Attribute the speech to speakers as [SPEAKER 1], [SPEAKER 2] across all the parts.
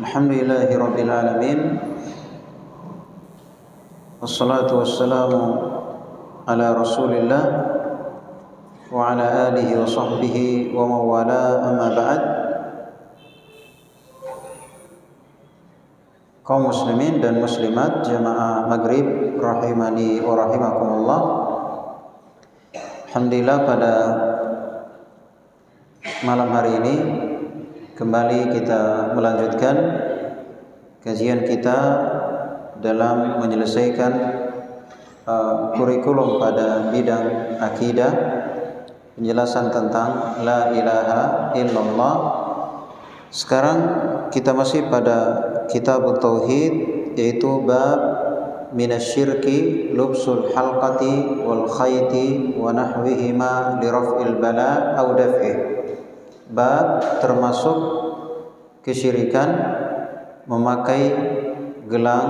[SPEAKER 1] Alhamdulillahi Rabbil Alamin. Wassalatu wassalamu ala Rasulillah wa ala alihi wa sahbihi wa mawala, amma ba'd. Kaum muslimin dan muslimat jamaah maghrib rahimani wa rahimakumullah. Alhamdulillah, pada malam hari ini kembali kita melanjutkan kajian kita dalam menyelesaikan kurikulum pada bidang akidah, penjelasan tentang la ilaha illallah. Sekarang kita masih pada kitab tauhid, yaitu bab minasyirki lubsul halqati wal khayti wa nahwihima li raf'il bala aw daf'ih. Bab termasuk kesyirikan memakai gelang,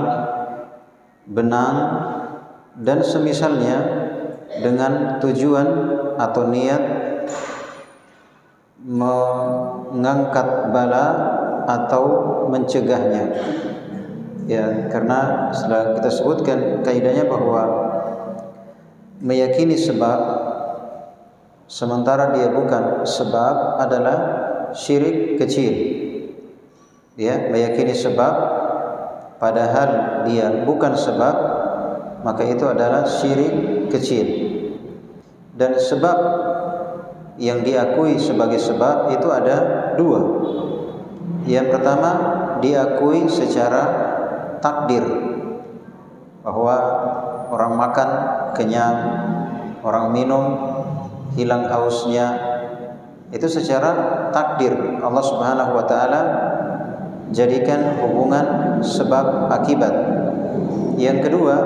[SPEAKER 1] benang dan semisalnya dengan tujuan atau niat mengangkat bala atau mencegahnya. Ya, karena setelah kita sebutkan kaidahnya bahwa meyakini sebab sementara dia bukan sebab adalah syirik kecil. Ya, meyakini sebab padahal dia bukan sebab, maka itu adalah syirik kecil. Dan sebab yang diakui sebagai sebab itu ada dua. Yang pertama, diakui secara takdir, bahwa orang makan kenyang, orang minum hilang hausnya, itu secara takdir Allah Subhanahu wa taala jadikan hubungan sebab akibat. Yang kedua,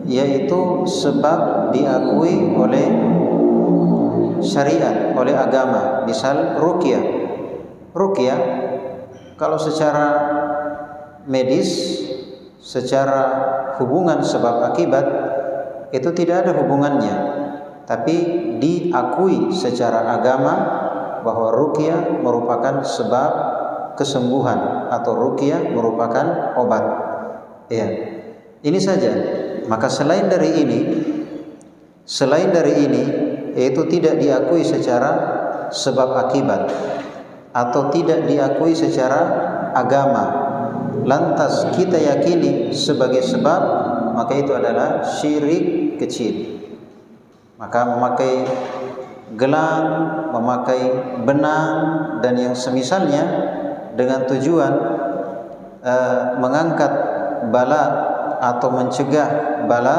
[SPEAKER 1] yaitu sebab diakui oleh syariat, oleh agama. Misal ruqyah. Ruqyah kalau secara medis, secara hubungan sebab akibat itu tidak ada hubungannya, tapi diakui secara agama bahwa ruqyah merupakan sebab kesembuhan atau ruqyah merupakan obat. Ya, ini saja. Maka selain dari ini yaitu tidak diakui secara sebab akibat atau tidak diakui secara agama, lantas kita yakini sebagai sebab, maka itu adalah syirik kecil. Maka memakai gelang, memakai benang dan yang semisalnya dengan tujuan mengangkat bala atau mencegah bala,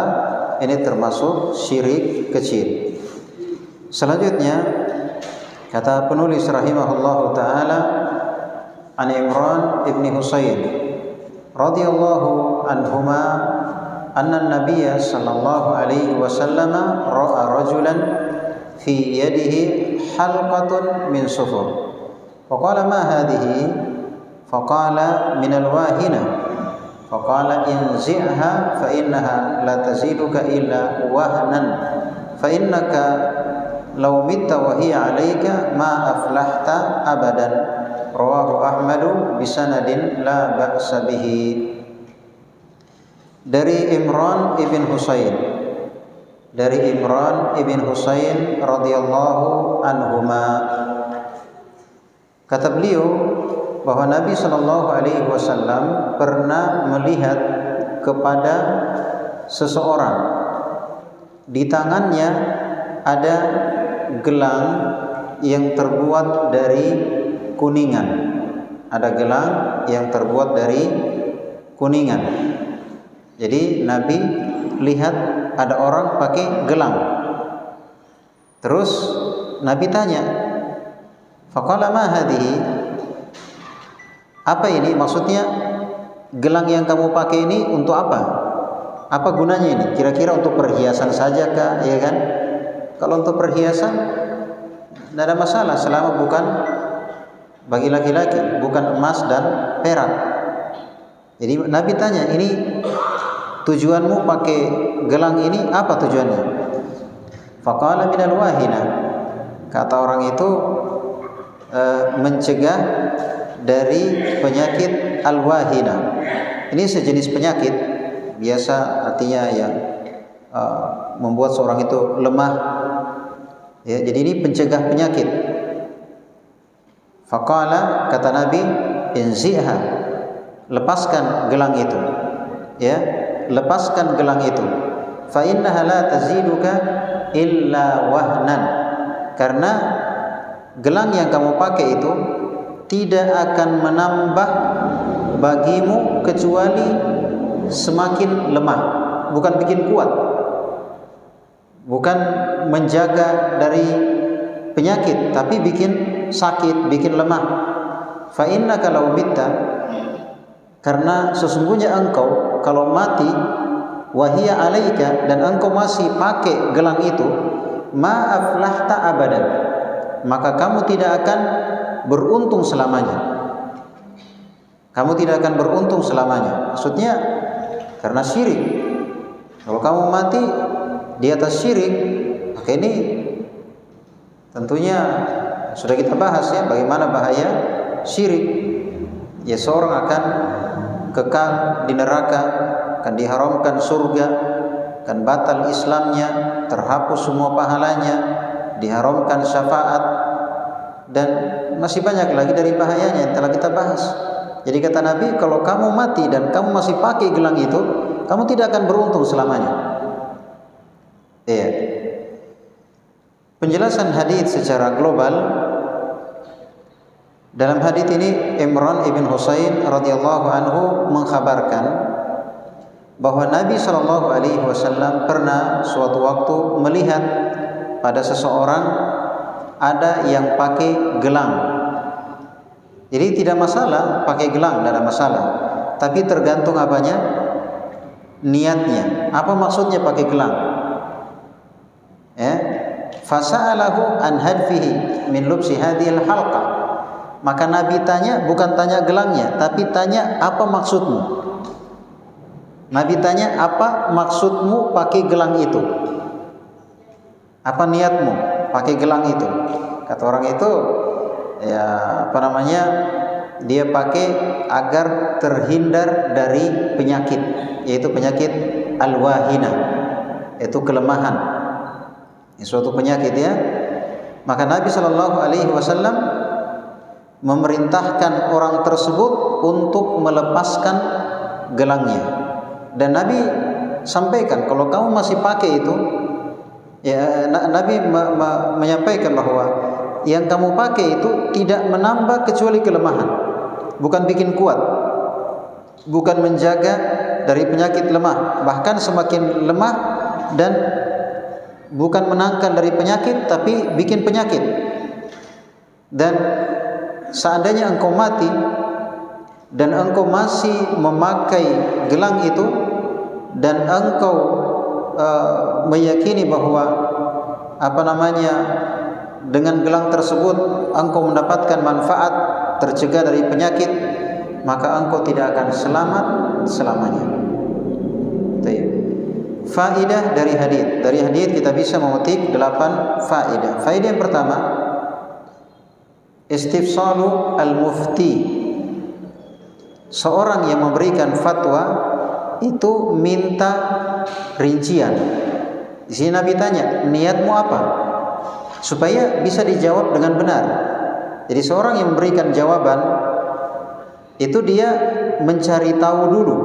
[SPEAKER 1] ini termasuk syirik kecil. Selanjutnya kata penulis rahimahullahu taala, an Imran ibn Husain radhiyallahu anhuma anna an-nabiy sallallahu alaihi wasallam ra'a rajulan fi yadihi halqatun min sufur faqala ma hadhihi faqala min al-wahina faqala inzi'ha fa innaha la taziduka illa wahnan fa innaka law mitta wa hiya 'alaika ma aflahta abadan. Rawahu Ahmadu bisanadin la ba'sa bihi. Dari Imran ibn Husain, radhiyallahu anhuma, kata beliau bahwa Nabi sallallahu alaihi wasallam pernah melihat kepada seseorang, di tangannya ada gelang yang terbuat dari kuningan. Ada gelang yang terbuat dari kuningan. Jadi Nabi lihat ada orang pakai gelang. Terus Nabi tanya, faqala ma hadhihi? Apa ini? Maksudnya gelang yang kamu pakai ini untuk apa? Apa gunanya ini? Kira-kira untuk perhiasan saja kah? Ya kan? Kalau untuk perhiasan tidak ada masalah selama bukan bagi laki-laki, bukan emas dan perak. Jadi Nabi tanya, ini tujuanmu pakai gelang ini apa tujuannya? Faqala minal wahina. Kata orang itu mencegah dari penyakit al-wahina. Ini sejenis penyakit biasa, artinya yang membuat seorang itu lemah. Ya, jadi ini pencegah penyakit. Faqala, kata Nabi, inzi'ha, lepaskan gelang itu. Ya, lepaskan gelang itu. Fa innaha la taziduka illa wahnan. Karena gelang yang kamu pakai itu tidak akan menambah bagimu kecuali semakin lemah, bukan bikin kuat, bukan menjaga dari penyakit, tapi bikin sakit, bikin lemah. Fa innaka law mitta, karena sesungguhnya engkau kalau mati, wahia alaika, dan engkau masih pakai gelang itu, ma aflahta abadan, maka kamu tidak akan beruntung selamanya. Kamu tidak akan beruntung selamanya. Maksudnya karena syirik. Kalau kamu mati di atas syirik, maka ini tentunya sudah kita bahas ya, bagaimana bahaya syirik. Ya, seorang akan kekal di neraka, akan diharamkan surga, akan batal Islamnya, terhapus semua pahalanya, diharamkan syafaat, dan masih banyak lagi dari bahayanya yang telah kita bahas. Jadi kata Nabi, kalau kamu mati dan kamu masih pakai gelang itu, kamu tidak akan beruntung selamanya. Iya. Penjelasan hadis secara global. Dalam hadis ini Imran ibn Husain radhiyallahu anhu mengkhabarkan bahwa Nabi Shallallahu Alaihi Wasallam pernah suatu waktu melihat pada seseorang ada yang pakai gelang. Jadi tidak masalah pakai gelang, tidak ada masalah. Tapi tergantung apanya? Niatnya. Apa maksudnya pakai gelang? Ya. Fasa'alahu an hadfihi min lubsi hadhil halqa. Maka Nabi tanya, bukan tanya gelangnya, tapi tanya apa maksudmu? Nabi tanya, apa maksudmu pakai gelang itu? Apa niatmu pakai gelang itu? Kata orang itu, ya apa namanya, dia pakai agar terhindar dari penyakit, yaitu penyakit al-wahina, yaitu kelemahan, suatu penyakit ya. Maka Nabi Shallallahu Alaihi Wasallam memerintahkan orang tersebut untuk melepaskan gelangnya, dan Nabi sampaikan kalau kamu masih pakai itu, ya Nabi menyampaikan bahwa yang kamu pakai itu tidak menambah kecuali kelemahan, bukan bikin kuat, bukan menjaga dari penyakit lemah, bahkan semakin lemah, dan bukan menangkan dari penyakit tapi bikin penyakit. Dan seandainya engkau mati dan engkau masih memakai gelang itu, dan engkau meyakini bahwa apa namanya, dengan gelang tersebut engkau mendapatkan manfaat, tercegah dari penyakit, maka engkau tidak akan selamat selamanya. Faidah dari hadis. Dari hadis kita bisa memetik 8 faidah. Faidah yang pertama, istifsalu al-mufti. Seorang yang memberikan fatwa itu minta rincian. Di sini Nabi tanya, niatmu apa? Supaya bisa dijawab dengan benar. Jadi seorang yang memberikan jawaban itu dia mencari tahu dulu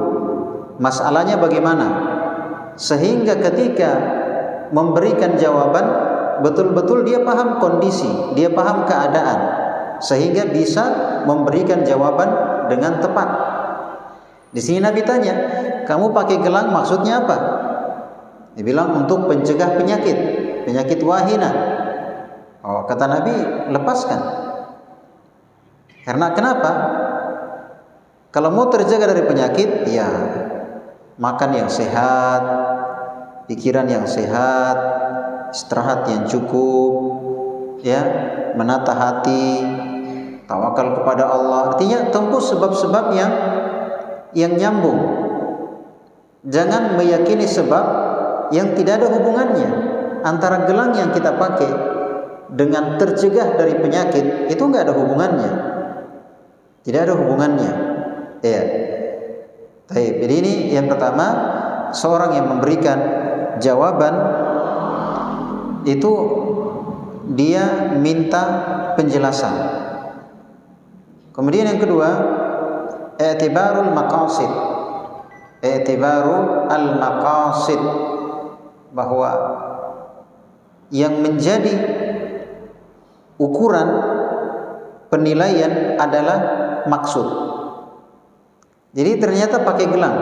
[SPEAKER 1] masalahnya bagaimana, sehingga ketika memberikan jawaban betul-betul dia paham kondisi, dia paham keadaan, sehingga bisa memberikan jawaban dengan tepat. Di sini Nabi tanya, kamu pakai gelang maksudnya apa? Dia bilang untuk pencegah penyakit, penyakit wahina. Oh, kata Nabi, lepaskan. Karena kenapa? Kalau mau terjaga dari penyakit, ya makan yang sehat, pikiran yang sehat, istirahat yang cukup, ya, menata hati, tawakal kepada Allah. Artinya tempuh sebab-sebab yang nyambung. Jangan meyakini sebab yang tidak ada hubungannya antara gelang yang kita pakai dengan tercegah dari penyakit, itu enggak ada hubungannya. Tidak ada hubungannya. Ya. Baik. Jadi ini yang pertama, seorang yang memberikan jawaban itu dia minta penjelasan. Kemudian yang kedua, i'tibarul maqasid. I'tibaru al-maqasid, bahwa yang menjadi ukuran penilaian adalah maksud. Jadi ternyata pakai gelang,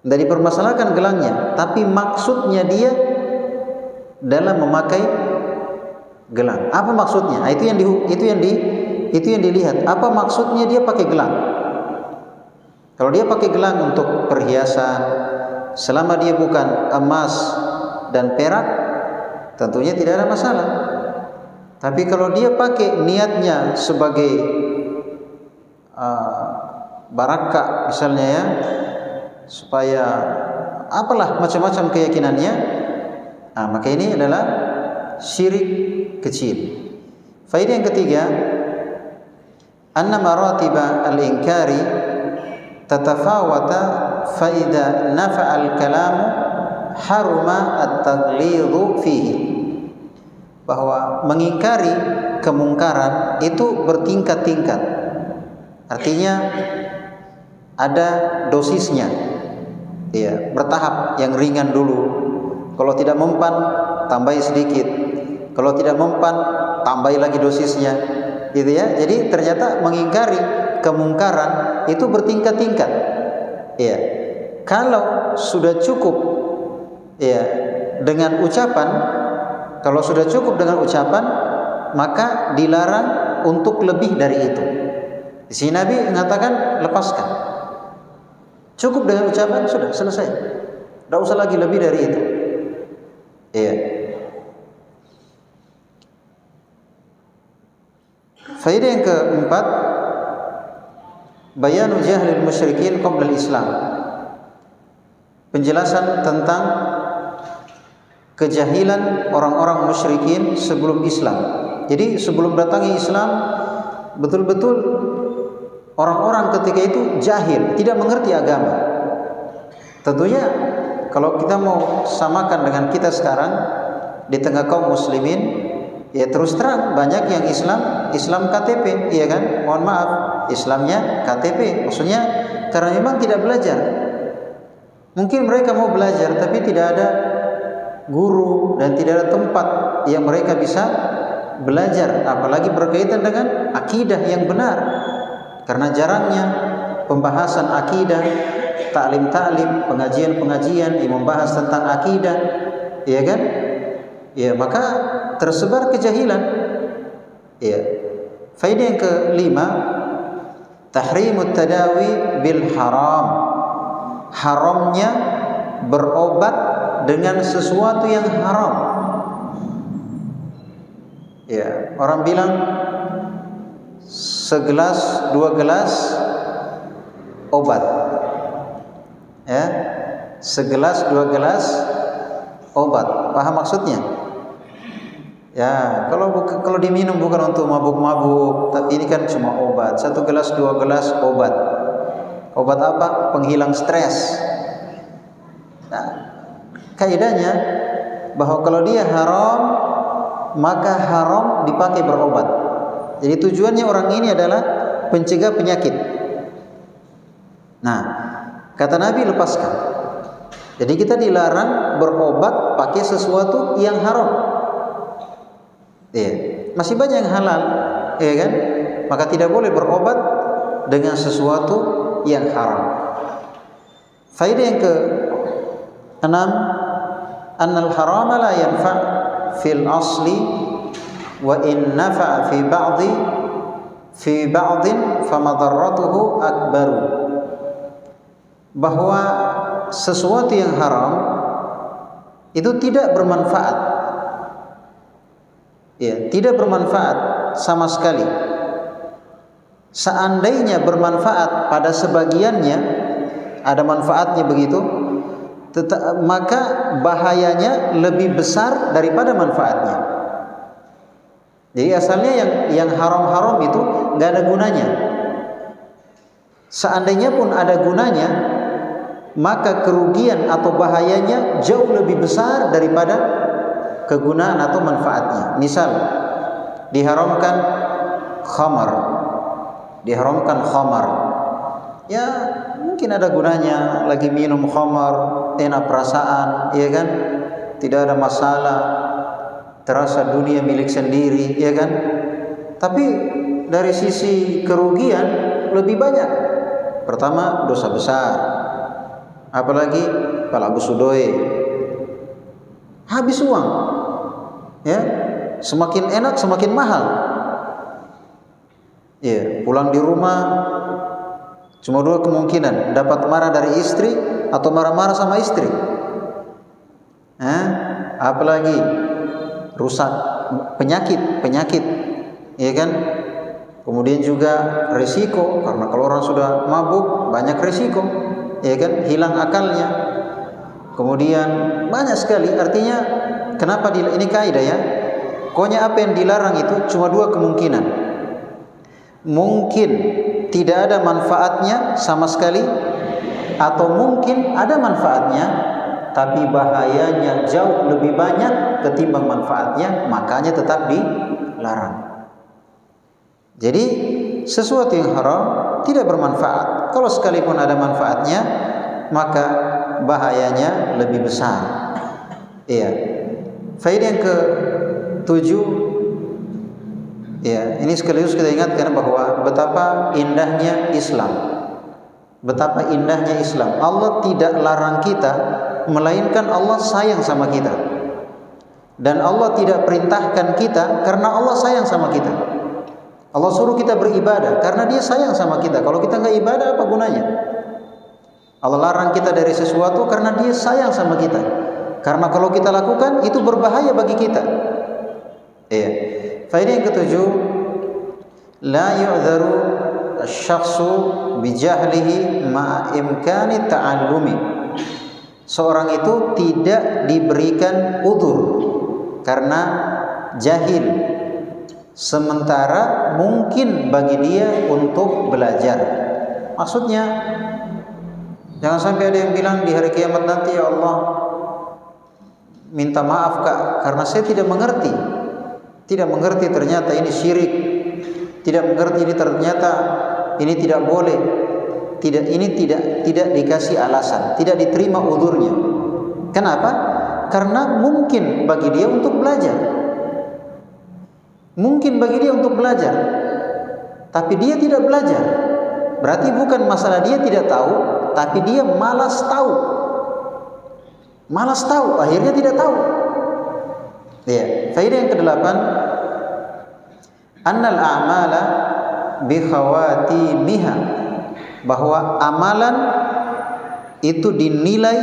[SPEAKER 1] tidak dipermasalahkan gelangnya, tapi maksudnya dia dalam memakai gelang. Apa maksudnya? Nah, itu yang dilihat. Apa maksudnya dia pakai gelang? Kalau dia pakai gelang untuk perhiasan, selama dia bukan emas dan perak, tentunya tidak ada masalah. Tapi kalau dia pakai niatnya sebagai barakah misalnya, ya, supaya apalah macam-macam keyakinannya, maka ini adalah syirik kecil. Faedah yang ketiga, anna maratiba al-inkari tatafawata fa idza nafa'a al-kalamu haruma at-taghlidhu fihi, bahwa mengingkari kemungkaran itu bertingkat-tingkat. Artinya ada dosisnya, ya, bertahap. Yang ringan dulu, kalau tidak mempan tambahi sedikit, kalau tidak mempan tambahi lagi dosisnya, gitu ya. Jadi ternyata mengingkari kemungkaran itu bertingkat-tingkat. Ya, kalau sudah cukup, ya, dengan ucapan, kalau sudah cukup dengan ucapan, maka dilarang untuk lebih dari itu. Di sini Nabi mengatakan lepaskan. Cukup dengan ucapan, sudah selesai. Tidak usah lagi lebih dari itu. Iya. Faedah yang keempat, bayanu jahlil musyrikin qabla al-Islam. Penjelasan tentang kejahilan orang-orang musyrikin sebelum Islam. Jadi sebelum datangnya Islam, betul-betul orang-orang ketika itu jahil, tidak mengerti agama. Tentunya kalau kita mau samakan dengan kita sekarang di tengah kaum muslimin, ya terus terang banyak yang Islam KTP, iya kan? Mohon maaf, Islamnya KTP. Maksudnya karena memang tidak belajar. Mungkin mereka mau belajar tapi tidak ada guru dan tidak ada tempat yang mereka bisa belajar, apalagi berkaitan dengan akidah yang benar. Karena jarangnya pembahasan akidah, taklim-taklim, pengajian-pengajian yang membahas tentang akidah, ya kan? Ya, maka tersebar kejahilan. Ya. Faedah yang kelima, tahrimut tadawi bil haram. Haramnya berobat dengan sesuatu yang haram. Ya, orang bilang segelas, 2 gelas obat. Ya, segelas, 2 gelas obat. Paham maksudnya? Ya, kalau diminum bukan untuk mabuk-mabuk, tapi ini kan cuma obat. 1 gelas, 2 gelas obat. Obat apa? Penghilang stres. Nah, kaidahnya bahwa kalau dia haram, maka haram dipakai berobat. Jadi tujuannya orang ini adalah pencegah penyakit. Nah, kata Nabi lepaskan. Jadi kita dilarang berobat pakai sesuatu yang haram. Ya, masih banyak yang halal, ya kan? Maka tidak boleh berobat dengan sesuatu yang haram. Faedah yang ke-6, annal harama la yanfa' fil asli wa in nafa'a fi ba'din famadarratuhu akbaru. Bahwa sesuatu yang haram itu tidak bermanfaat. Ya, tidak bermanfaat sama sekali. Seandainya bermanfaat pada sebagiannya, ada manfaatnya begitu, maka bahayanya lebih besar daripada manfaatnya. Jadi asalnya yang haram-haram itu nggak ada gunanya. Seandainya pun ada gunanya, maka kerugian atau bahayanya jauh lebih besar daripada kegunaan atau manfaatnya. Misal diharamkan khamar. Ya, mungkin ada gunanya, lagi minum khamar, enak perasaan, ya kan? Tidak ada masalah, terasa dunia milik sendiri, ya kan? Tapi dari sisi kerugian lebih banyak. Pertama, dosa besar. Apalagi pala busudoe, habis uang, ya, semakin enak semakin mahal. Ya, pulang di rumah cuma dua kemungkinan, dapat marah dari istri atau marah-marah sama istri. Apalagi rusak, penyakit, ya kan? Kemudian juga risiko, karena kalau orang sudah mabuk banyak risiko, ya kan, hilang akalnya. Kemudian banyak sekali. Artinya kenapa ini kaidah ya, pokoknya apa yang dilarang itu cuma dua kemungkinan. Mungkin tidak ada manfaatnya sama sekali, atau mungkin ada manfaatnya tapi bahayanya jauh lebih banyak ketimbang manfaatnya, makanya tetap dilarang. Jadi sesuatu yang haram tidak bermanfaat. Kalau sekalipun ada manfaatnya, maka bahayanya lebih besar. Iya. Faedah yang ke-7, ya, ini sekaligus kita ingatkan bahwa betapa indahnya Islam. Betapa indahnya Islam. Allah tidak larang kita, melainkan Allah sayang sama kita. Dan Allah tidak perintahkan kita karena Allah sayang sama kita. Allah suruh kita beribadah karena Dia sayang sama kita. Kalau kita nggak ibadah, apa gunanya? Allah larang kita dari sesuatu karena Dia sayang sama kita. Karena kalau kita lakukan itu berbahaya bagi kita. Iya. Faedah yang ke-7, la yu'dharu asy-syakhsu bijahlihi ma imkani ta'allumi. Seorang itu tidak diberikan udzur karena jahil, sementara mungkin bagi dia untuk belajar. Maksudnya, jangan sampai ada yang bilang di hari kiamat nanti, ya Allah, minta maaf Kak, karena saya tidak mengerti ternyata ini syirik, tidak mengerti ini ternyata ini tidak boleh, tidak dikasih alasan, tidak diterima udzurnya. Kenapa? Karena mungkin bagi dia untuk belajar. Mungkin bagi dia untuk belajar, tapi dia tidak belajar. Berarti bukan masalah dia tidak tahu, tapi dia malas tahu. Malas tahu, akhirnya tidak tahu. Ya, faedah yang ke-8, annal a'mala bi khawatimiha, bahwa amalan itu dinilai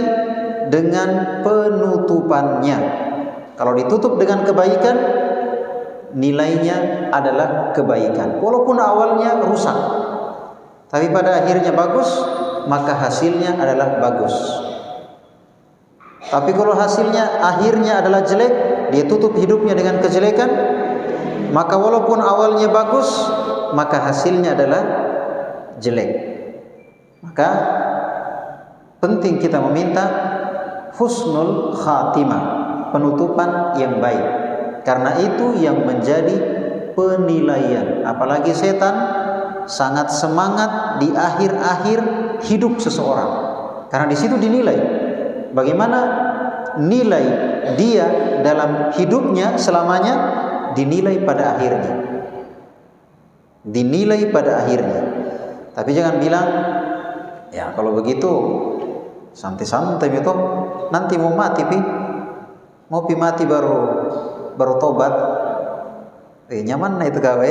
[SPEAKER 1] dengan penutupannya. Kalau ditutup dengan kebaikan, nilainya adalah kebaikan. Walaupun awalnya rusak, tapi pada akhirnya bagus, maka hasilnya adalah bagus. Tapi kalau hasilnya akhirnya adalah jelek, dia tutup hidupnya dengan kejelekan, maka walaupun awalnya bagus, maka hasilnya adalah jelek. Maka penting kita meminta husnul khatimah, penutupan yang baik. Karena itu yang menjadi penilaian. Apalagi setan sangat semangat di akhir-akhir hidup seseorang. Karena di situ dinilai bagaimana nilai dia dalam hidupnya selamanya, dinilai pada akhirnya. Dinilai pada akhirnya. Tapi jangan bilang, ya kalau begitu santai-santai itu, nanti mau mati mati baru tobat. Nyaman itu gawe.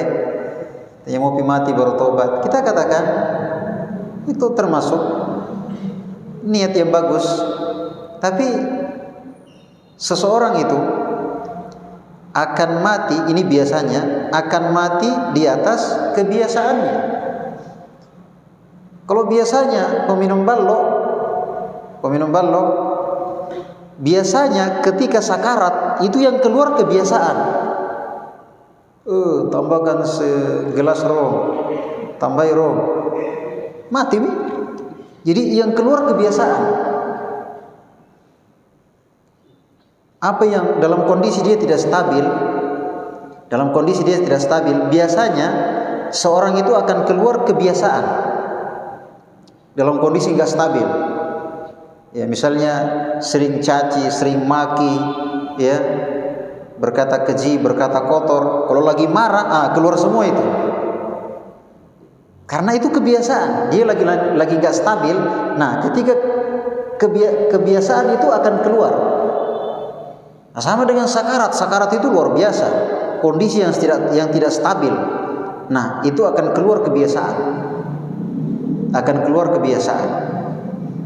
[SPEAKER 1] Yang mau mati baru tobat. Kita katakan itu termasuk niat yang bagus. Tapi seseorang itu akan mati, ini biasanya akan mati di atas kebiasaannya. Kalau biasanya peminum ballo, biasanya ketika sakarat itu yang keluar kebiasaan. Tambahkan segelas rom, tambahi rom, mati. Jadi yang keluar kebiasaan. Apa yang dalam kondisi dia tidak stabil, biasanya seorang itu akan keluar kebiasaan dalam kondisi nggak stabil. Ya, misalnya sering caci, sering maki, ya, berkata keji, berkata kotor. Kalau lagi marah, keluar semua itu. Karena itu kebiasaan, dia lagi nggak stabil. Nah, ketika kebiasaan itu akan keluar. Nah, sama dengan sakarat itu luar biasa, kondisi yang tidak stabil. Nah, itu akan keluar kebiasaan,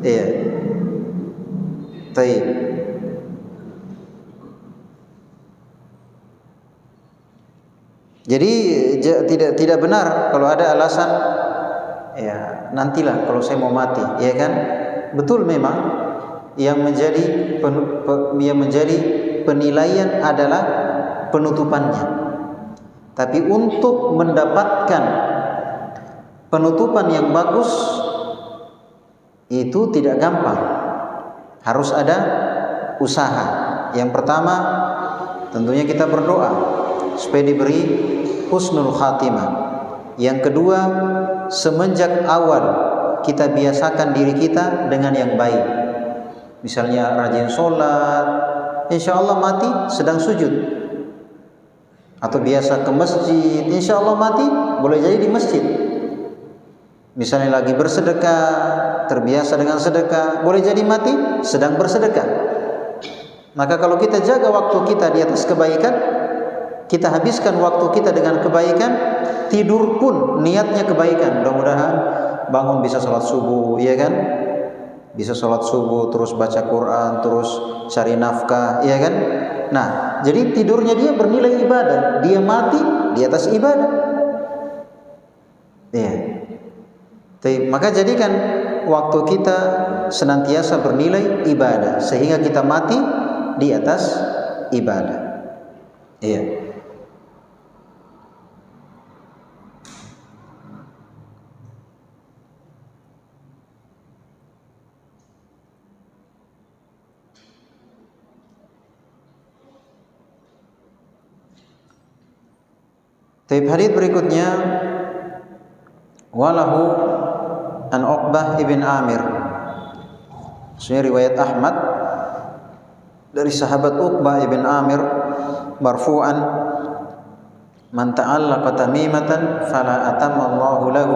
[SPEAKER 1] Iya. Baik. Jadi tidak benar kalau ada alasan, ya nantilah kalau saya mau mati, ya kan? Betul, memang yang menjadi penilaian adalah penutupannya. Tapi untuk mendapatkan penutupan yang bagus itu tidak gampang. Harus ada usaha. Yang pertama, tentunya kita berdoa supaya diberi husnul khatimah. Yang kedua, semenjak awal kita biasakan diri kita dengan yang baik. Misalnya rajin sholat, insya Allah mati sedang sujud. Atau biasa ke masjid, insya Allah mati boleh jadi di masjid. Misalnya lagi bersedekah, terbiasa dengan sedekah, boleh jadi mati sedang bersedekah. Maka kalau kita jaga waktu kita di atas kebaikan, kita habiskan waktu kita dengan kebaikan, tidur pun niatnya kebaikan. Mudah-mudahan bangun bisa sholat subuh, ya kan? Bisa sholat subuh, terus baca Quran, terus cari nafkah, ya kan? Nah, jadi tidurnya dia bernilai ibadah, dia mati di atas ibadah. Iya. Maka jadikan waktu kita senantiasa bernilai ibadah, sehingga kita mati di atas ibadah. Iya. Hadits berikutnya, walahu an Uqbah ibn Amir, riwayat Ahmad dari sahabat Uqbah ibn Amir marfu'an, man ta'allaqa tamimatan fala atamma Allahu lahu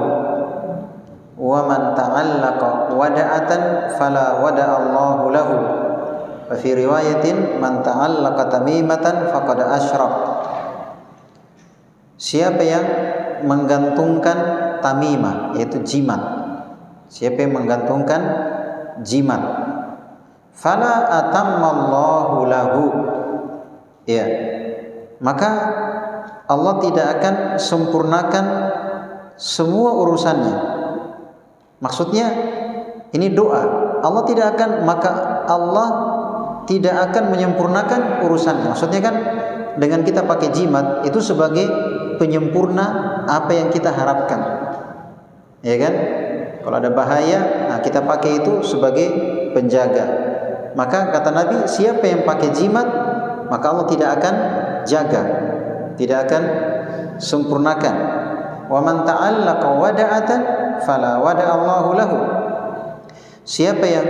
[SPEAKER 1] wa man ta'allaqa wada'atan fala wada'a Allahu lahu. Wa fi riwayatin man ta'allaqa tamimatan faqad asyrak. Siapa yang menggantungkan tamimah, yaitu jimat, siapa yang menggantungkan jimat, fala atammallahu lahu, ya, maka Allah tidak akan sempurnakan semua urusannya. Maksudnya ini doa, Allah tidak akan menyempurnakan urusannya. Maksudnya kan dengan kita pakai jimat itu sebagai penyempurna apa yang kita harapkan, ya kan? Kalau ada bahaya, nah kita pakai itu sebagai penjaga. Maka kata Nabi, siapa yang pakai jimat, maka Allah tidak akan jaga, tidak akan sempurnakan. Wa man ta'allaqa wada'atan fala wada'a Allahu lahu. Siapa yang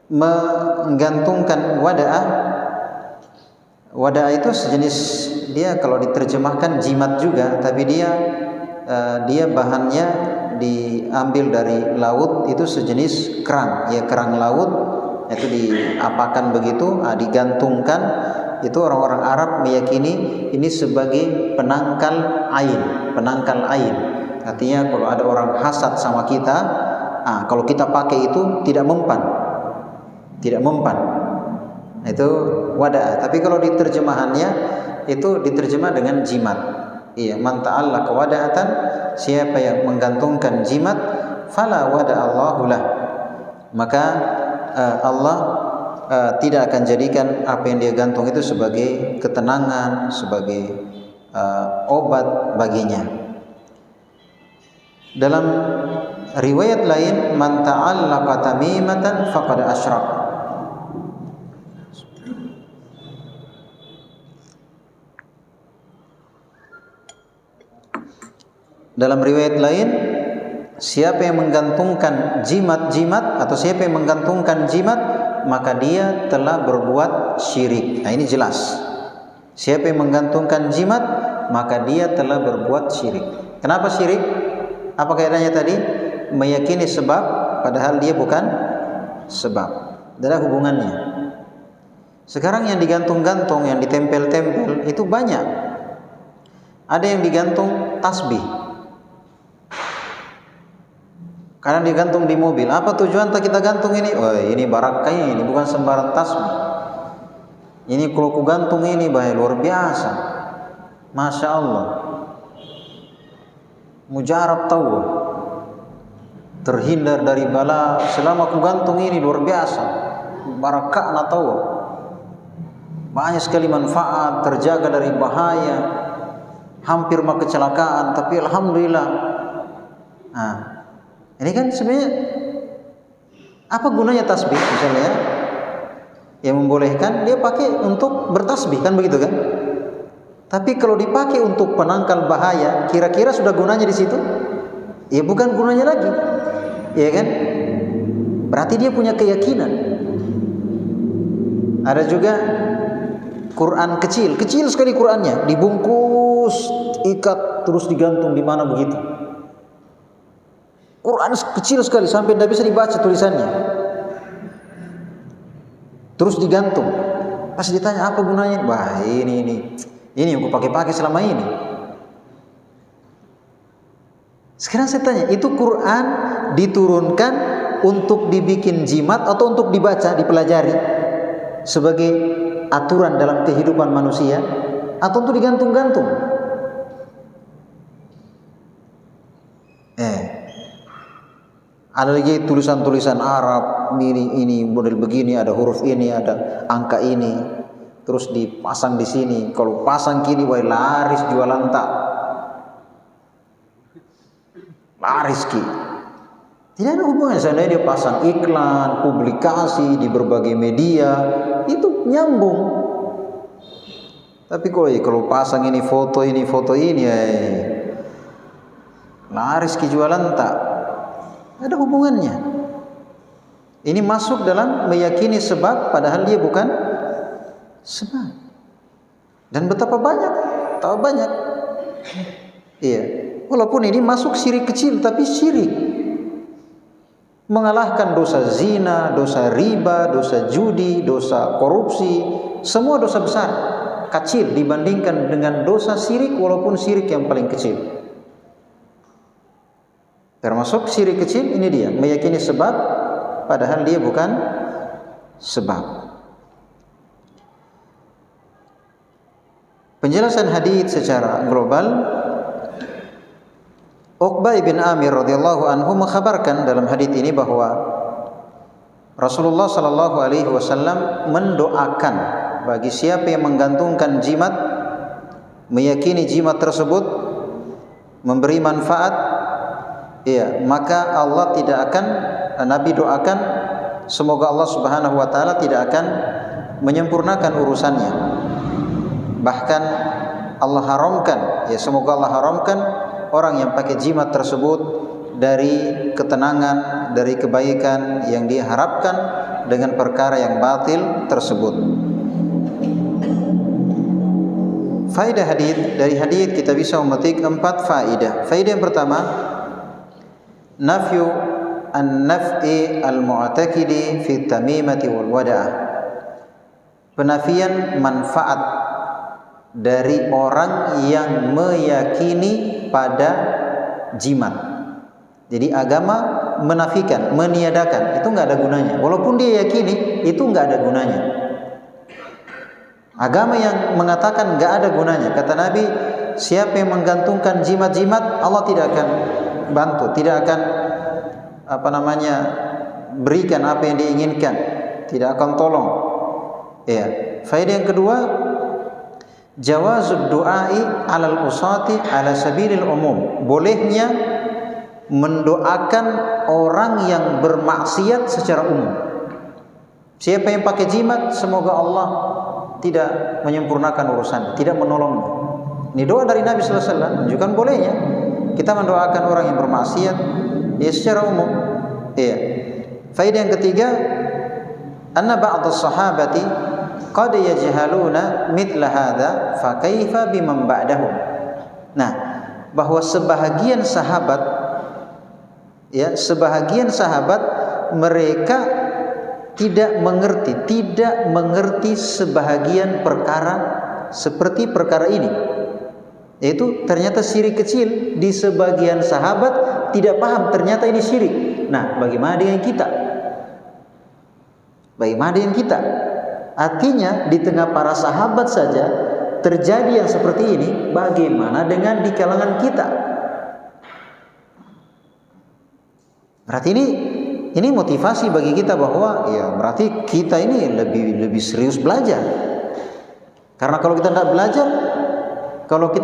[SPEAKER 1] menggantungkan wada'ah, wada'ah itu sejenis, dia kalau diterjemahkan jimat juga, tapi dia bahannya diambil dari laut, itu sejenis kerang, ya, kerang laut, itu diapakan begitu, digantungkan. Itu orang-orang Arab meyakini ini sebagai penangkal ain, artinya kalau ada orang hasad sama kita, kalau kita pakai itu tidak mempan. Itu wadah. Tapi kalau diterjemahannya itu diterjemah dengan jimat. Iya, man ta'allaqa wada'atan, siapa yang menggantungkan jimat, fala wada'allahu lah, maka Allah tidak akan jadikan apa yang dia gantung itu sebagai ketenangan, sebagai obat baginya. Dalam riwayat lain, man ta'allaqa tamimatan faqad asyrak. Dalam riwayat lain, siapa yang menggantungkan jimat-jimat atau siapa yang menggantungkan jimat, maka dia telah berbuat syirik. Nah, ini jelas. Siapa yang menggantungkan jimat, maka dia telah berbuat syirik. Kenapa syirik? Apa kaitannya tadi? Meyakini sebab padahal dia bukan sebab. Tidak ada hubungannya. Sekarang yang digantung-gantung, yang ditempel-tempel itu banyak. Ada yang digantung tasbih. Karena digantung di mobil. Apa tujuan tak kita gantung ini? Oh, ini barakah ini, bukan sembarang tasbih. Ini kalau ku gantung ini bahaya luar biasa. Masya Allah. Mujarab tahu. Terhindar dari bala selama ku gantung ini luar biasa. Barakah na tahu. Banyak sekali manfaat, terjaga dari bahaya. Hampir mah kecelakaan, tapi alhamdulillah. Nah, ini kan sebenarnya apa gunanya tasbih misalnya ya? Yang membolehkan dia pakai untuk bertasbih kan begitu kan? Tapi kalau dipakai untuk penangkal bahaya, kira-kira sudah gunanya di situ? Ya bukan gunanya lagi. Ya kan? Berarti dia punya keyakinan. Ada juga Quran kecil sekali Qurannya, dibungkus, ikat terus digantung di mana begitu. Quran kecil sekali sampai tidak bisa dibaca tulisannya. Terus digantung. Pas ditanya apa gunanya? Wah, ini yang aku pakai selama ini. Sekarang saya tanya, itu Quran diturunkan untuk dibikin jimat atau untuk dibaca, dipelajari sebagai aturan dalam kehidupan manusia atau untuk digantung-gantung? Ada lagi tulisan-tulisan Arab, ini model begini, ada huruf ini, ada angka ini, terus dipasang di sini. Kalau pasang kini, wah laris jualan tak, laris ki. Tidak ada hubungannya. Seandainya dia pasang iklan, publikasi di berbagai media, itu nyambung. Tapi kalau pasang ini foto ini, laris ki jualan tak. Ada hubungannya. Ini masuk dalam meyakini sebab padahal dia bukan sebab. Dan betapa banyak. Iya. Walaupun ini masuk syirik kecil, tapi syirik mengalahkan dosa zina, dosa riba, dosa judi, dosa korupsi, semua dosa besar kecil dibandingkan dengan dosa syirik, walaupun syirik yang paling kecil. Termasuk syirik kecil ini dia, meyakini sebab padahal dia bukan sebab. Penjelasan hadits secara global, Uqbah bin Amir radhiyallahu anhu mengkhabarkan dalam hadits ini bahwa Rasulullah sallallahu alaihi wasallam mendoakan bagi siapa yang menggantungkan jimat, meyakini jimat tersebut memberi manfaat, iya, maka Allah tidak akan, Nabi doakan semoga Allah Subhanahu wa taala tidak akan menyempurnakan urusannya. Bahkan Allah haramkan, ya semoga Allah haramkan orang yang pakai jimat tersebut dari ketenangan, dari kebaikan yang dia harapkan dengan perkara yang batil tersebut. Faedah hadits, dari hadits kita bisa memetik 4 faedah. Faedah yang pertama, nafyu an-naf'i al-mu'takidi fi tamimati wal wada'ah. Penafian manfaat dari orang yang meyakini pada jimat. Jadi agama menafikan, meniadakan, itu enggak ada gunanya. Walaupun dia yakini, itu enggak ada gunanya. Agama yang mengatakan enggak ada gunanya. Kata Nabi, siapa yang menggantungkan jimat-jimat, Allah tidak akan bantu, tidak akan berikan apa yang diinginkan, tidak akan tolong. Ya. Faedah yang kedua, jawazud du'ai 'alal usati 'ala sabilil umum. Bolehnya mendoakan orang yang bermaksiat secara umum. Siapa yang pakai jimat, semoga Allah tidak menyempurnakan urusan, tidak menolongnya. Ini doa dari Nabi sallallahu alaihi wasallam, menunjukkan bolehnya kita mendoakan orang yang bermaksiat ya secara umum. Iya. Faedah yang ketiga, anna ba'dhas sahabati qad yajhaluna mithla hadza fa kaifa biman ba'dahum. Nah, bahwa sebahagian sahabat mereka tidak mengerti sebahagian perkara seperti perkara ini. Yaitu ternyata syirik kecil di sebagian sahabat tidak paham ternyata ini syirik. Nah, bagaimana dengan kita? Artinya di tengah para sahabat saja terjadi yang seperti ini, bagaimana dengan di kalangan kita? Berarti ini motivasi bagi kita bahwa ya berarti kita ini lebih serius belajar. Karena kalau kita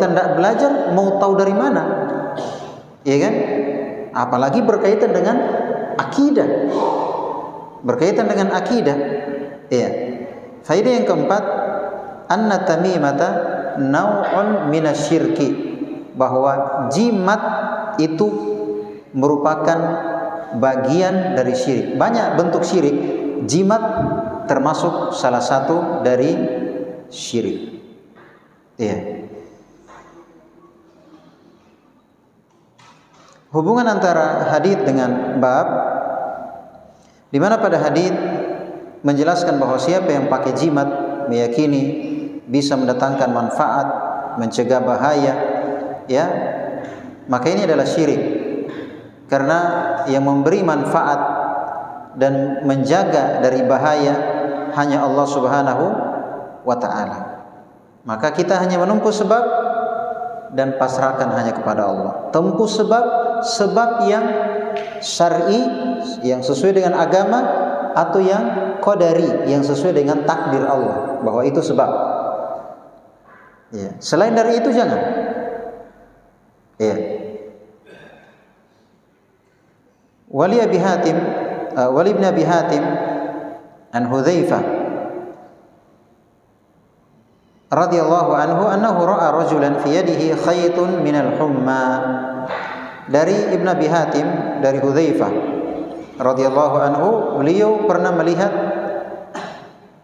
[SPEAKER 1] tidak belajar mau tahu dari mana? Iya kan? Apalagi berkaitan dengan akidah. Iya. Faedah yang keempat, anna tamimata nau'un minasyirki, bahwa jimat itu merupakan bagian dari syirik. Banyak bentuk syirik, jimat termasuk salah satu dari syirik. Iya. Hubungan antara hadits dengan bab, di mana pada hadits menjelaskan bahwa siapa yang pakai jimat meyakini bisa mendatangkan manfaat, mencegah bahaya, ya, maka ini adalah syirik. Karena yang memberi manfaat dan menjaga dari bahaya hanya Allah Subhanahu wa ta'ala. Maka kita hanya menempuh sebab dan pasrahkan hanya kepada Allah. Tempuh sebab yang syar'i, yang sesuai dengan agama, atau yang qadari, yang sesuai dengan takdir Allah, bahwa itu sebab. Ya. Selain dari itu jangan. Ya. Wali ibn Abi Hatim an Hudzaifah radhiyallahu anhu annahu ra'a rajulan fi yadihi khaytun minal humma. Dari Ibn Abi Hatim, dari Hudzaifah radhiyallahu anhu, beliau pernah melihat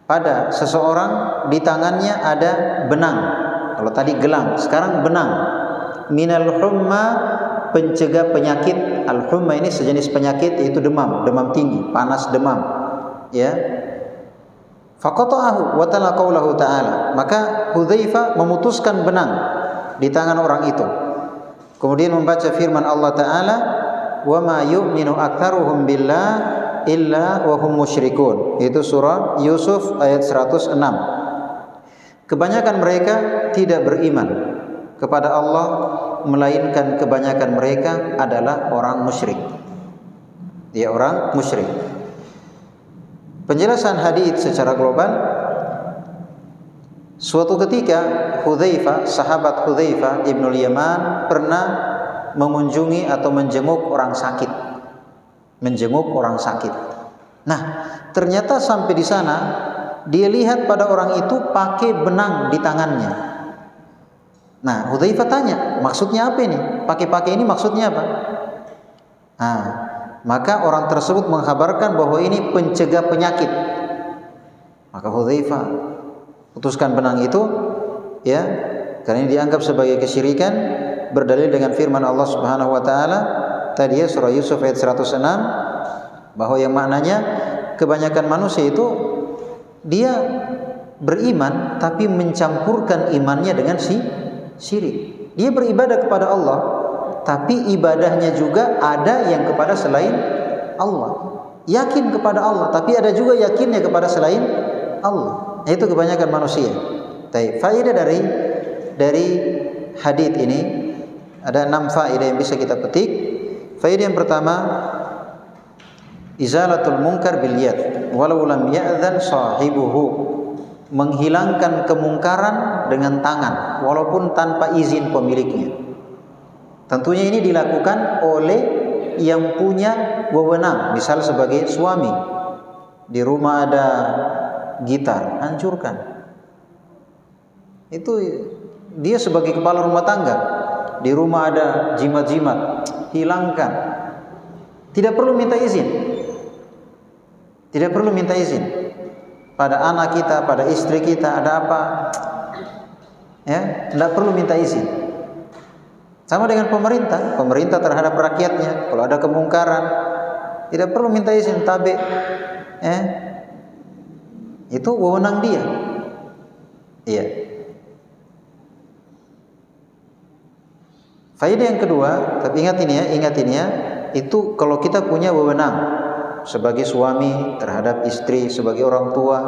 [SPEAKER 1] pada seseorang di tangannya ada benang. Kalau tadi gelang, sekarang benang. Minal humma, pencegah penyakit. Al-humma ini sejenis penyakit, yaitu demam tinggi, panas demam. Ya. Faqata'ahu wa tala qaulahu ta'ala. Maka Hudzaifah memutuskan benang di tangan orang itu. Kemudian membaca firman Allah Ta'ala, wa ma yu'minu aktsaruhum billah illa wa hum musyrikun. Itu surah Yusuf ayat 106. Kebanyakan mereka tidak beriman kepada Allah, melainkan kebanyakan mereka adalah orang musyrik. Dia orang musyrik. Penjelasan hadis secara global, suatu ketika Hudzaifah, sahabat Hudzaifah Ibnul Yaman pernah mengunjungi atau menjenguk orang sakit. Nah, ternyata sampai di sana dia lihat pada orang itu pakai benang di tangannya. Nah, Hudzaifah tanya, maksudnya apa ini? Pakai ini maksudnya apa? Nah, maka orang tersebut mengkabarkan bahwa ini pencegah penyakit. Maka Hudzaifah putuskan benang itu, ya, karena ini dianggap sebagai kesyirikan, berdalil dengan firman Allah Subhanahu wa taala tadi ya, surah Yusuf ayat 106, bahwa yang maknanya kebanyakan manusia itu dia beriman tapi mencampurkan imannya dengan syirik. Dia beribadah kepada Allah, tapi ibadahnya juga ada yang kepada selain Allah. Yakin kepada Allah, tapi ada juga yakinnya kepada selain Allah. Itu kebanyakan manusia. Faedah dari hadits ini ada 6 faedah yang bisa kita petik. Faedah yang pertama, izalatul munkar bil yad walau lam ya'dzan sahibuhu. Menghilangkan kemungkaran dengan tangan walaupun tanpa izin pemiliknya. Tentunya ini dilakukan oleh yang punya wewenang, misal sebagai suami. Di rumah ada gitar, hancurkan. Itu dia sebagai kepala rumah tangga. Di rumah ada jimat-jimat, hilangkan. Tidak perlu minta izin. Tidak perlu minta izin. Pada anak kita, pada istri kita ada apa? Ya, tidak perlu minta izin. Sama dengan pemerintah, pemerintah terhadap rakyatnya, kalau ada kemungkaran, tidak perlu minta izin, tabe. Itu wewenang dia. Iya. Faedah yang kedua, tapi ingat ini ya, itu kalau kita punya wewenang sebagai suami terhadap istri, sebagai orang tua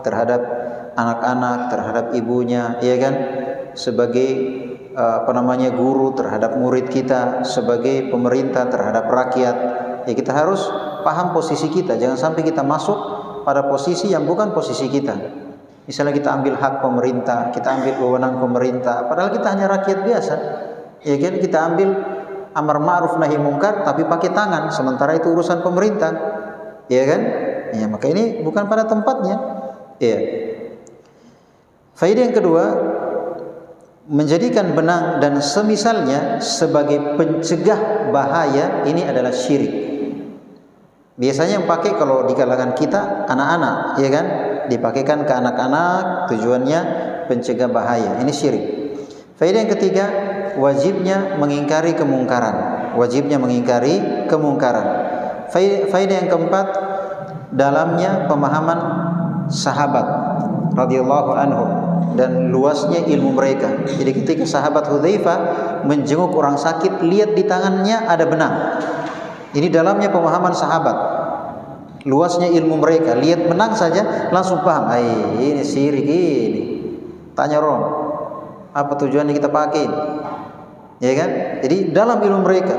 [SPEAKER 1] terhadap anak-anak, terhadap ibunya, ya kan? Sebagai guru terhadap murid kita, sebagai pemerintah terhadap rakyat, ya kita harus paham posisi kita. Jangan sampai kita masuk pada posisi yang bukan posisi kita. Misalnya kita ambil hak pemerintah, kita ambil wewenang pemerintah, padahal kita hanya rakyat biasa. Ya kan, kita ambil amar ma'ruf nahi mungkar tapi pakai tangan, sementara itu urusan pemerintah. Ya kan? Ya, maka ini bukan pada tempatnya. Ya. Faedah yang kedua, menjadikan benang dan semisalnya sebagai pencegah bahaya ini adalah syirik. Biasanya yang pakai kalau di kalangan kita anak-anak, ya kan? Dipakaikan ke anak-anak, tujuannya pencegah bahaya. Ini syirik. Faedah yang ketiga, wajibnya mengingkari kemungkaran. Wajibnya mengingkari kemungkaran. Faedah yang keempat, dalamnya pemahaman sahabat radhiyallahu anhum dan luasnya ilmu mereka. Jadi ketika sahabat Hudzaifah menjenguk orang sakit, lihat di tangannya ada benang. Ini dalamnya pemahaman sahabat, luasnya ilmu mereka. Lihat benang saja langsung paham, ini syirik ini. Tanya Ron, apa tujuannya kita pakai? Ya kan? Jadi dalam ilmu mereka,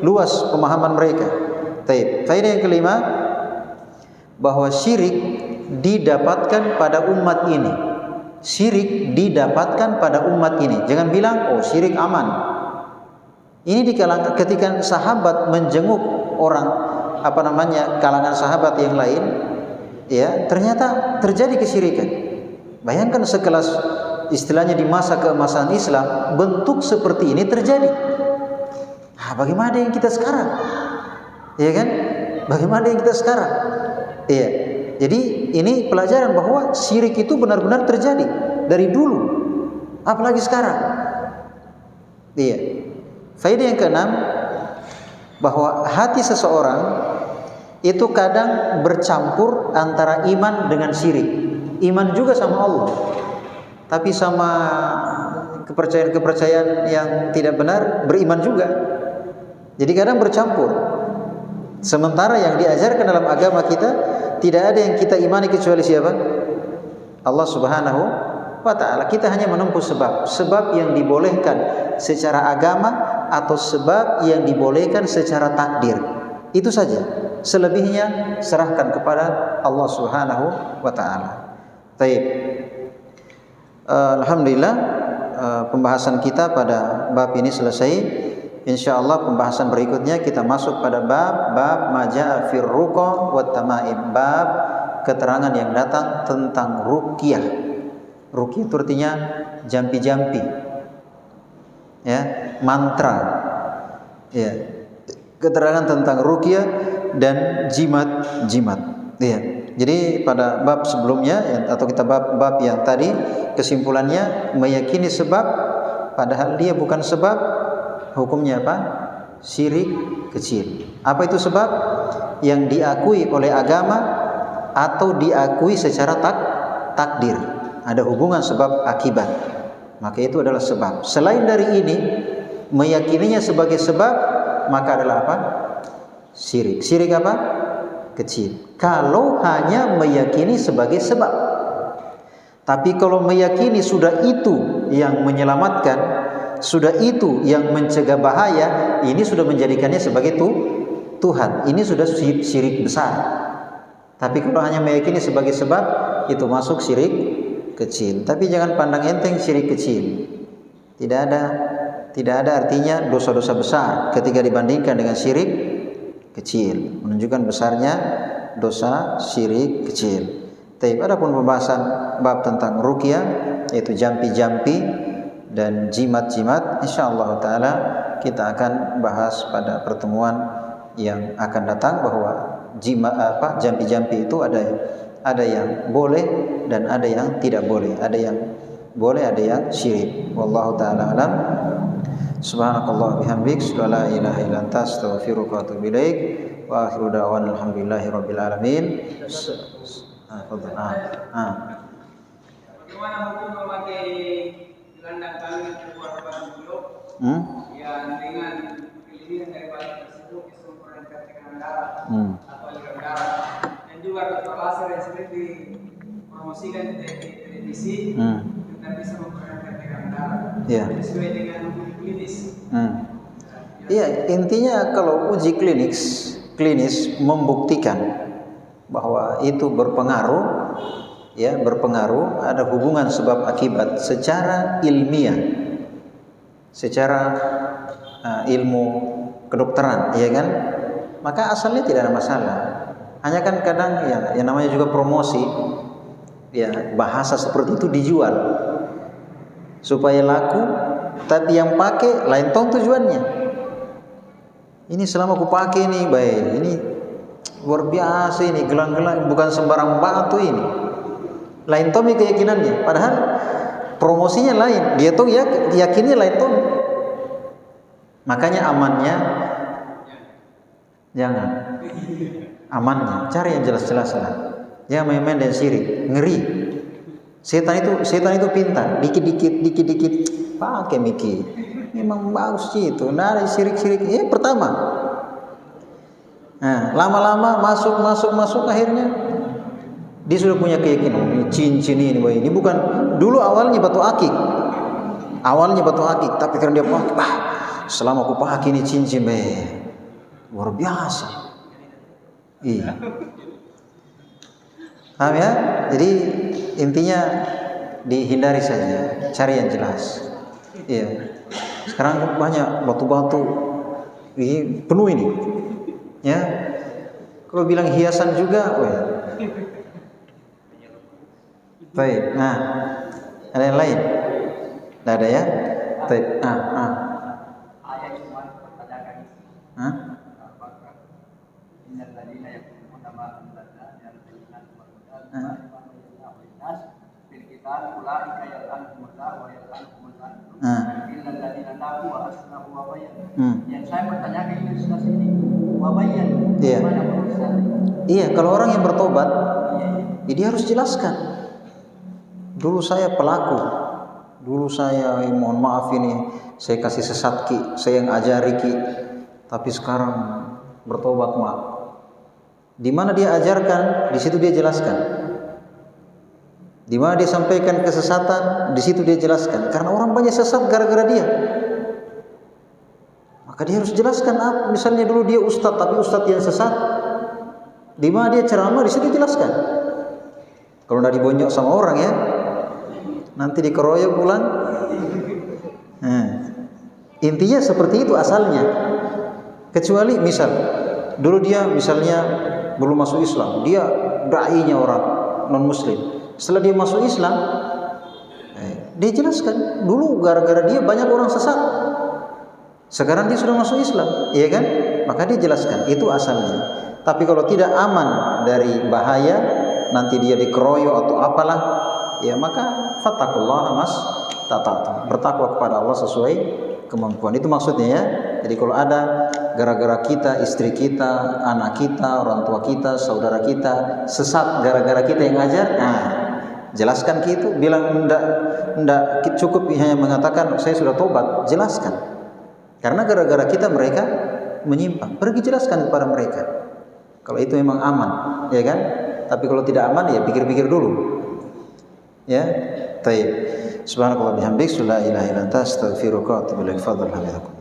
[SPEAKER 1] luas pemahaman mereka. Baik. Faedah yang kelima, bahwa syirik didapatkan pada umat ini. Syirik didapatkan pada umat ini. Jangan bilang, oh syirik aman. Ini di kalangan ketika sahabat menjenguk orang kalangan sahabat yang lain, ya ternyata terjadi kesyirikan. Bayangkan sekelas istilahnya di masa keemasan Islam, bentuk seperti ini terjadi. Bagaimana yang kita sekarang? Ya kan? Bagaimana yang kita sekarang? Iya. Jadi ini pelajaran bahwa syirik itu benar-benar terjadi dari dulu, apalagi sekarang. Iya. Faedah yang keenam, bahwa hati seseorang itu kadang bercampur antara iman dengan syirik. Iman juga sama Allah, tapi sama kepercayaan yang tidak benar beriman juga. Jadi kadang bercampur. Sementara yang diajarkan dalam agama kita, tidak ada yang kita imani kecuali siapa? Allah Subhanahu wa ta'ala. Kita hanya menempuh sebab yang dibolehkan secara agama atau sebab yang dibolehkan secara takdir. Itu saja. Selebihnya serahkan kepada Allah Subhanahu wa ta'ala. Baik. Alhamdulillah, pembahasan kita pada bab ini selesai. InsyaAllah pembahasan berikutnya kita masuk pada bab maja'a fir ruqa wat tamaim, bab keterangan yang datang tentang ruqyah. Ruqyah itu artinya jampi-jampi, ya, mantra, ya, keterangan tentang ruqyah dan jimat-jimat, ya. Jadi pada bab sebelumnya atau kita bab yang tadi, kesimpulannya meyakini sebab padahal dia bukan sebab. Hukumnya apa? Syirik kecil. Apa itu sebab? Yang diakui oleh agama atau diakui secara takdir. Ada hubungan sebab akibat. Maka itu adalah sebab. Selain dari ini, meyakininya sebagai sebab, maka adalah apa? Syirik. Syirik apa? Kecil. Kalau hanya meyakini sebagai sebab. Tapi kalau meyakini sudah itu yang menyelamatkan, sudah itu yang mencegah bahaya, ini sudah menjadikannya sebagai Tuhan. Ini sudah syirik besar. Tapi kalau hanya meyakini sebagai sebab, itu masuk syirik kecil. Tapi jangan pandang enteng syirik kecil. Tidak ada artinya dosa-dosa besar ketika dibandingkan dengan syirik kecil. Menunjukkan besarnya dosa syirik kecil. Tapi adapun pembahasan bab tentang ruqyah, yaitu jampi-jampi dan jimat-jimat, insyaallah taala kita akan bahas pada pertemuan yang akan datang, bahwa jampi-jampi itu ada yang boleh dan ada yang tidak boleh, ada yang boleh, ada yang syirik. Wallahu taala alam. Subhanakallah bihamdik, la ilaha illa anta, astaghfiruka wa atubu ilaik. Wa akhiru da'wana alhamdulillahi rabbil alamin.
[SPEAKER 2] Bagaimana hukum memakai gelandang tangan keluarga beliau yang dengan kelebihan daripada tersebut disempurnakan dengan darah atau aliran darah, dan juga dokter laser yang sering dipromosikan di televisi dan bisa memperolehkan dengan darah sesuai dengan hukum klinis.
[SPEAKER 1] Iya, intinya kalau uji klinis membuktikan bahwa itu berpengaruh, ada hubungan sebab akibat secara ilmiah, secara ilmu kedokteran, ya kan? Maka asalnya tidak ada masalah. Hanya kan kadang yang namanya juga promosi, bahasa seperti itu dijual supaya laku, tapi yang pakai lain tong tujuannya. Ini selama aku pakai ini baik, ini luar biasa, ini gelang-gelang bukan sembarang batu ini. Lain tomi keyakinannya, padahal promosinya lain. Dia tuh yakinnya lain tomi. Makanya amannya jangan. Amannya cari yang jelas-jelas lah. Jangan main-main dan syirik, ngeri. Setan itu pintar, dikit-dikit pakai mikir. Memang bagus sih itu. Nah, ada syirik-syirik. Pertama. Nah, lama-lama masuk akhirnya dia sudah punya keyakinan, ini cincin ini, boy. Ini bukan dulu awalnya batu akik. Tapi karena dia pakai, selama aku pakai ini cincin, luar biasa. Iya. Paham ya? Jadi intinya dihindari saja, cari yang jelas. Iya. Sekarang banyak batu-batu ini penuh ini. Ya. Kalau bilang hiasan juga, baik. Nah, ada yang lain? Tidak ada ya? Baik.
[SPEAKER 2] Ayat cuma pertanyaan. Yang saya pertanyakan ini sudah sini wabayan.
[SPEAKER 1] Iya, kalau orang yang bertobat, dia harus jelaskan. Dulu saya pelaku, mohon maaf ini, saya kasih sesat ki, saya yang ajari ki, tapi sekarang bertobat maaf. Di mana dia ajarkan, di situ dia jelaskan. Di mana dia sampaikan kesesatan, di situ dia jelaskan. Karena orang banyak sesat gara-gara dia. Maka dia harus jelaskan. Misalnya dulu dia ustadz, tapi ustadz yang sesat. Di mana dia ceramah, di situ jelaskan. Kalau udah dibonyok sama orang ya, nanti dikeroyok pulang. Intinya seperti itu asalnya. Kecuali misal dulu dia misalnya belum masuk Islam, dia dai-nya orang non muslim. Setelah dia masuk Islam, dia jelaskan dulu gara-gara dia banyak orang sesat. Sekarang dia sudah masuk Islam, iya kan? Maka dia jelaskan itu asalnya. Tapi kalau tidak aman dari bahaya, nanti dia dikeroyok atau apalah, ya maka fattaqullaha mastata'tum. Bertakwa kepada Allah sesuai kemampuan. Itu maksudnya ya. Jadi kalau ada gara-gara kita, istri kita, anak kita, orang tua kita, saudara kita sesat gara-gara kita yang ngajar, jelaskan gitu. Bilang enggak cukup hanya mengatakan saya sudah tobat, jelaskan. Karena gara-gara kita mereka menyimpang, pergi jelaskan kepada mereka. Kalau itu memang aman, ya kan? Tapi kalau tidak aman ya pikir-pikir dulu. Ya, baik. Subhanakallah bihamdik, la ilaha illa anta, astaghfiruka wa atubu ilaik. Fadhal hafizakum.